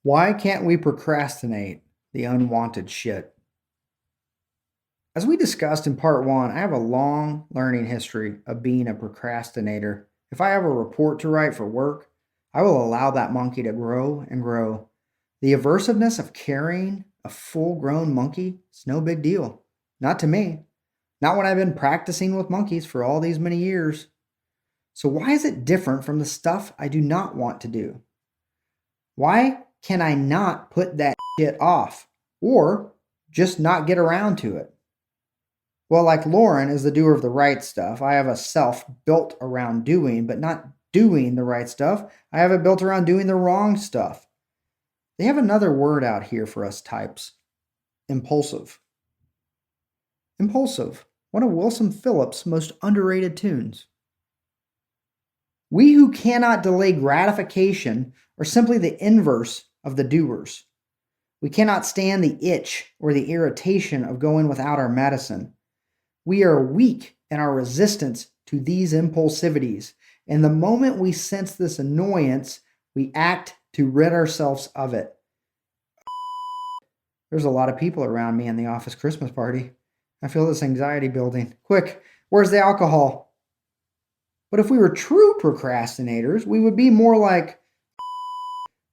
Why can't we procrastinate the unwanted shit? As we discussed in part one, I have a long learning history of being a procrastinator. If I have a report to write for work, I will allow that monkey to grow and grow. The aversiveness of carrying a full grown monkey is no big deal. Not to me. Not when I've been practicing with monkeys for all these many years. So, why is it different from the stuff I do not want to do? Why can I not put that shit off or just not get around to it? Well, like Lauren is the doer of the right stuff. I have a self built around doing, but not doing the right stuff. I have it built around doing the wrong stuff. They have another word out here for us types: impulsive. Impulsive, one of Wilson Phillips' most underrated tunes. We who cannot delay gratification are simply the inverse of the doers. We cannot stand the itch or the irritation of going without our medicine. We are weak in our resistance to these impulsivities, and the moment we sense this annoyance, we act to rid ourselves of it. There's a lot of people around me in the office Christmas party. I feel this anxiety building. Quick, where's the alcohol? But if we were true procrastinators, we would be more like,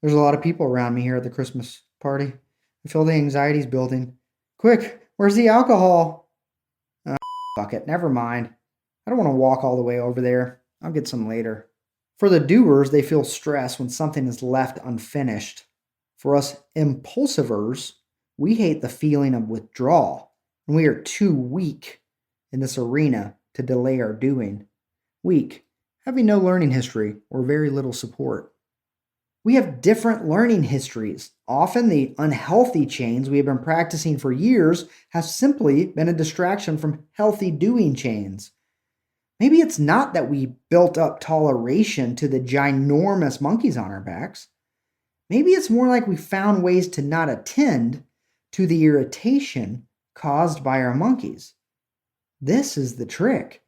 there's a lot of people around me here at the Christmas party. I feel the anxiety's building. Quick, where's the alcohol? Fuck it, never mind. I don't want to walk all the way over there. I'll get some later. For the doers, they feel stress when something is left unfinished. For us impulsivers, we hate the feeling of withdrawal, and we are too weak in this arena to delay our doing. Weak, having no learning history or very little support. We have different learning histories. Often the unhealthy chains we have been practicing for years have simply been a distraction from healthy doing chains. Maybe it's not that we built up toleration to the ginormous monkeys on our backs. Maybe it's more like we found ways to not attend to the irritation caused by our monkeys. This is the trick.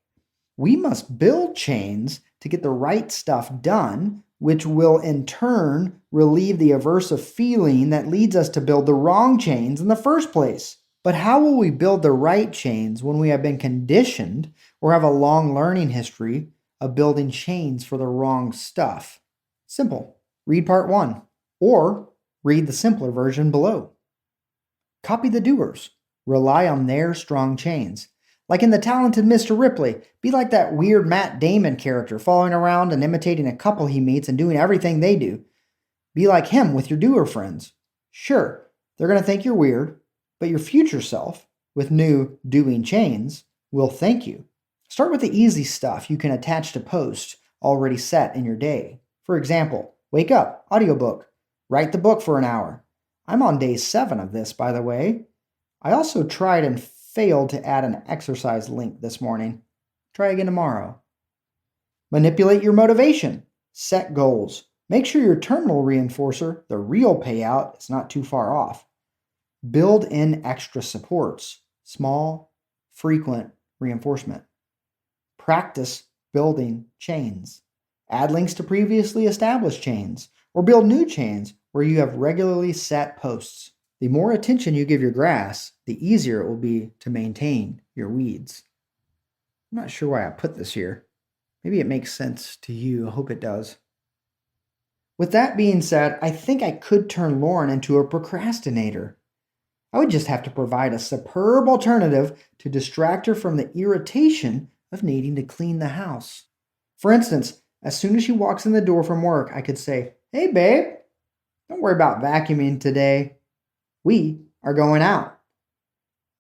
We must build chains to get the right stuff done, which will in turn relieve the aversive feeling that leads us to build the wrong chains in the first place. But how will we build the right chains when we have been conditioned or have a long learning history of building chains for the wrong stuff? Simple. Read part one, or read the simpler version below. Copy the doers. Rely on their strong chains. Like in The Talented Mr. Ripley, be like that weird Matt Damon character, following around and imitating a couple he meets and doing everything they do. Be like him with your doer friends. Sure, they're going to think you're weird, but your future self, with new doing chains, will thank you. Start with the easy stuff you can attach to posts already set in your day. For example, wake up, audiobook, write the book for an hour. I'm on day 7 of this, by the way. I also tried and failed to add an exercise link this morning. Try again tomorrow. Manipulate your motivation. Set goals. Make sure your terminal reinforcer, the real payout, is not too far off. Build in extra supports. Small, frequent reinforcement. Practice building chains. Add links to previously established chains, or build new chains where you have regularly set posts. The more attention you give your grass, the easier it will be to maintain your weeds. I'm not sure why I put this here. Maybe it makes sense to you. I hope it does. With that being said, I think I could turn Lauren into a procrastinator. I would just have to provide a superb alternative to distract her from the irritation of needing to clean the house. For instance, as soon as she walks in the door from work, I could say, "Hey babe, don't worry about vacuuming today. We are going out."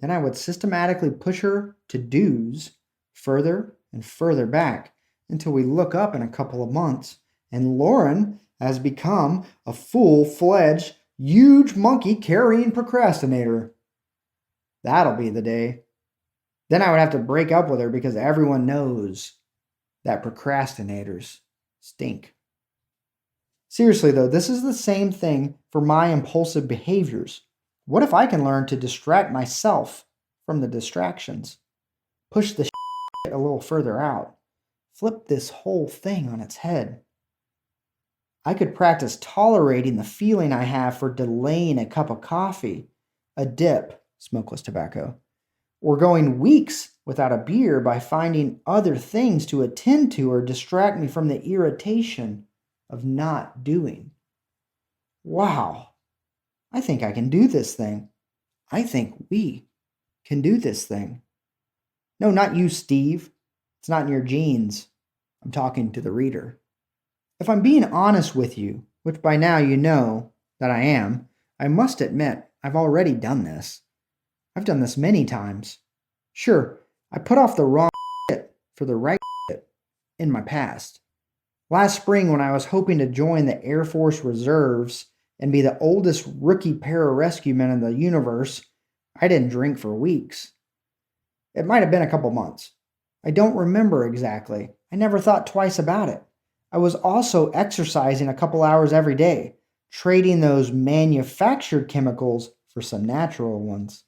Then I would systematically push her to do's further and further back until we look up in a couple of months and Lauren has become a full-fledged, huge monkey-carrying procrastinator. That'll be the day. Then I would have to break up with her because everyone knows that procrastinators stink. Seriously though, this is the same thing for my impulsive behaviors. What if I can learn to distract myself from the distractions? Push the shit a little further out. Flip this whole thing on its head. I could practice tolerating the feeling I have for delaying a cup of coffee, a dip, smokeless tobacco, or going weeks without a beer by finding other things to attend to or distract me from the irritation of not doing. Wow, I think I can do this thing. I think we can do this thing. No, not you, Steve. It's not in your genes. I'm talking to the reader. If I'm being honest with you, which by now you know that I am, I must admit I've already done this. I've done this many times. Sure, I put off the wrong shit for the right shit in my past. Last spring, when I was hoping to join the Air Force Reserves and be the oldest rookie pararescueman in the universe, I didn't drink for weeks. It might have been a couple months. I don't remember exactly. I never thought twice about it. I was also exercising a couple hours every day, trading those manufactured chemicals for some natural ones.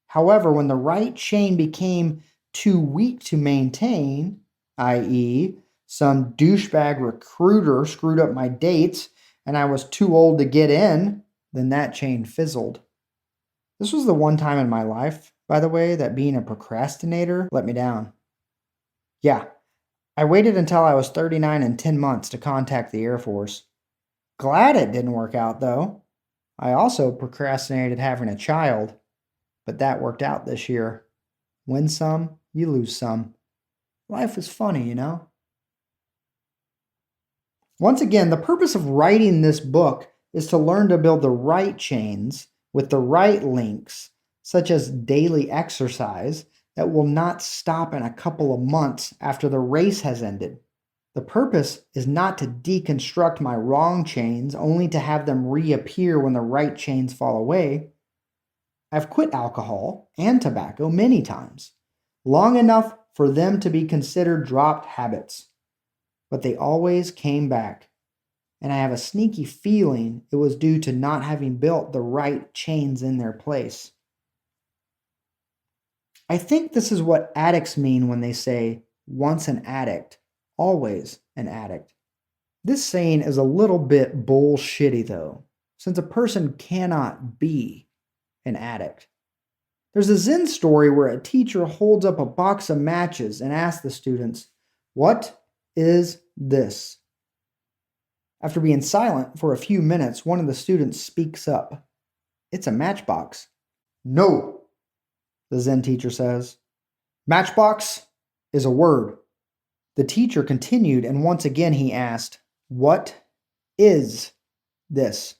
However, when the right chain became too weak to maintain, i.e., some douchebag recruiter screwed up my dates and I was too old to get in, then that chain fizzled. This was the one time in my life, by the way, that being a procrastinator let me down. Yeah, I waited until I was 39 and 10 months to contact the Air Force. Glad it didn't work out, though. I also procrastinated having a child, but that worked out this year. Win some, you lose some. Life is funny, you know? Once again, the purpose of writing this book is to learn to build the right chains with the right links, such as daily exercise, that will not stop in a couple of months after the race has ended. The purpose is not to deconstruct my wrong chains only to have them reappear when the right chains fall away. I've quit alcohol and tobacco many times, long enough for them to be considered dropped habits. But they always came back, and I have a sneaky feeling it was due to not having built the right chains in their place. I think this is what addicts mean when they say, once an addict, always an addict. This saying is a little bit bullshitty though, since a person cannot be an addict. There's a Zen story where a teacher holds up a box of matches and asks the students, "What is this?" After being silent for a few minutes, one of the students speaks up. "It's a matchbox." "No," the Zen teacher says. "Matchbox is a word." The teacher continued, and once again he asked, "What is this?"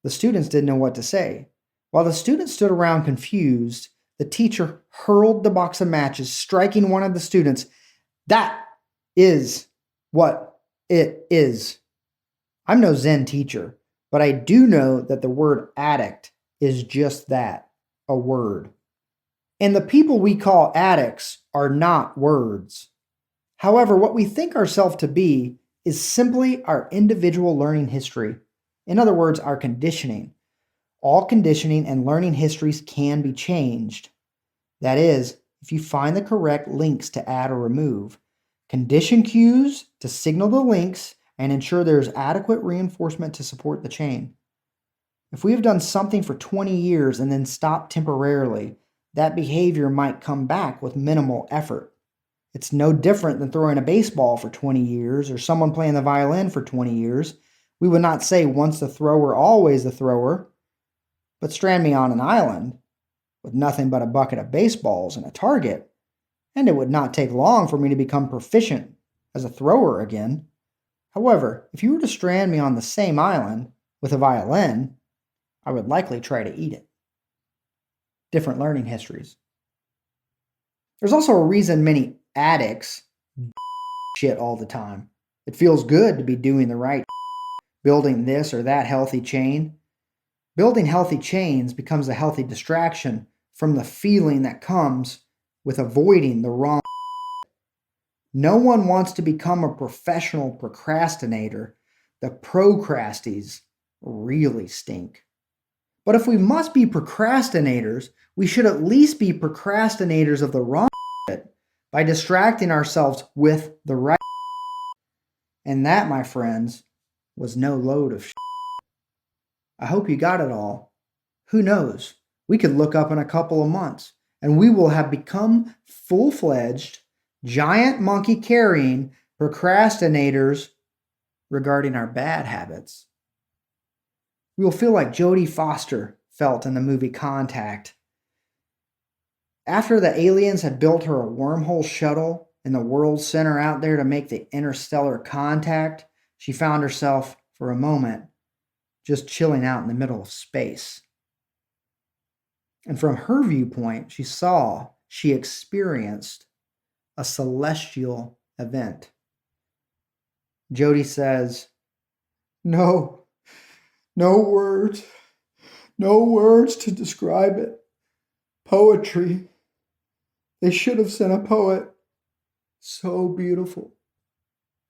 The students didn't know what to say. While the students stood around confused, the teacher hurled the box of matches, striking one of the students. "That is what it is." I'm no Zen teacher, but I do know that the word addict is just that, a word. And the people we call addicts are not words. However, what we think ourselves to be is simply our individual learning history. In other words, our conditioning. All conditioning and learning histories can be changed. That is, if you find the correct links to add or remove. Condition cues to signal the links and ensure there is adequate reinforcement to support the chain. If we have done something for 20 years and then stopped temporarily, that behavior might come back with minimal effort. It's no different than throwing a baseball for 20 years or someone playing the violin for 20 years. We would not say once the thrower, always the thrower, but strand me on an island with nothing but a bucket of baseballs and a target, and it would not take long for me to become proficient as a thrower again. However, if you were to strand me on the same island with a violin, I would likely try to eat it. Different learning histories. There's also a reason many addicts shit all the time. It feels good to be doing the right, building this or that healthy chain. Building healthy chains becomes a healthy distraction from the feeling that comes with avoiding the wrong. No one wants to become a professional procrastinator. The procrasties really stink. But if we must be procrastinators, we should at least be procrastinators of the wrong shit by distracting ourselves with the right. And that, my friends, was no load of shit. I hope you got it all. Who knows? We could look up in a couple of months, and we will have become full-fledged, giant monkey-carrying procrastinators regarding our bad habits. We will feel like Jodie Foster felt in the movie Contact. After the aliens had built her a wormhole shuttle in the world center out there to make the interstellar contact, she found herself, for a moment, just chilling out in the middle of space. And from her viewpoint, she experienced a celestial event. Jodie says, no words to describe it. Poetry. They should have sent a poet. So beautiful.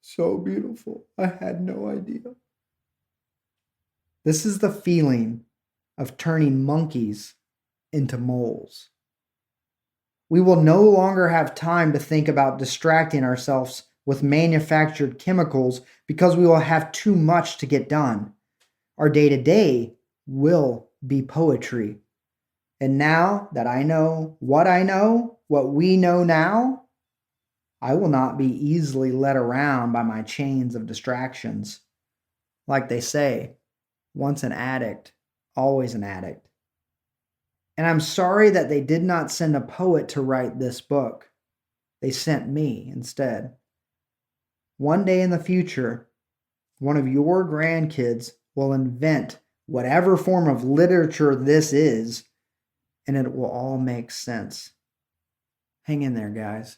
So beautiful. I had no idea. This is the feeling of turning monkeys into moles. We will no longer have time to think about distracting ourselves with manufactured chemicals because we will have too much to get done. Our day-to-day will be poetry. And now that I know, what we know now, I will not be easily led around by my chains of distractions. Like they say, once an addict, always an addict. And I'm sorry that they did not send a poet to write this book. They sent me instead. One day in the future, one of your grandkids will invent whatever form of literature this is, and it will all make sense. Hang in there, guys.